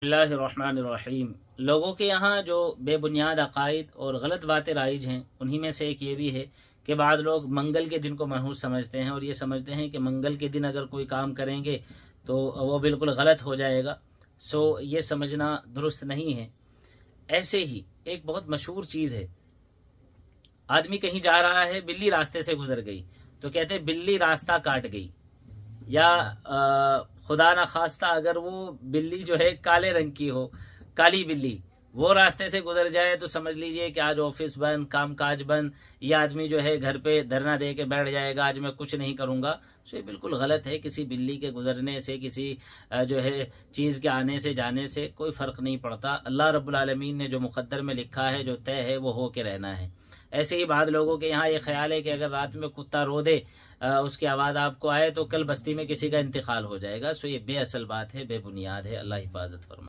बिस्मिल्लाहिर्रहमानिर्रहीम। लोगों के यहाँ जो बेबुनियाद अकायद और गलत बातें राइज हैं, उन्हीं में से एक ये भी है कि बाद लोग मंगल के दिन को मनहूस समझते हैं और ये समझते हैं कि मंगल के दिन अगर कोई काम करेंगे तो वो बिल्कुल गलत हो जाएगा। ये समझना दुरुस्त नहीं है। ऐसे ही एक बहुत मशहूर चीज़ है, आदमी कहीं जा रहा है, बिल्ली रास्ते से गुजर गई तो कहते हैं बिल्ली रास्ता काट गई। या खुदा ना खास्ता अगर वो बिल्ली जो है काले रंग की हो, काली बिल्ली, वो रास्ते से गुजर जाए तो समझ लीजिए कि आज ऑफिस बंद, काम काज बंद। ये आदमी जो है घर पे धरना दे के बैठ जाएगा, आज मैं कुछ नहीं करूंगा। तो ये बिल्कुल गलत है। किसी बिल्ली के गुजरने से, किसी जो है चीज़ के आने से जाने से कोई फ़र्क नहीं पड़ता। अल्लाह रब्बुल आलमीन ने जो मुक़द्दर में लिखा है, जो तय है, वो हो के रहना है। ऐसे ही बाद लोगों के यहाँ ये ख्याल है कि अगर रात में कुत्ता रो दे, उसकी आवाज़ आपको आए तो कल बस्ती में किसी का इंतकाल हो जाएगा। ये बेअसल बात है, बेबुनियाद है। अल्लाह हिफाजत फरमाए।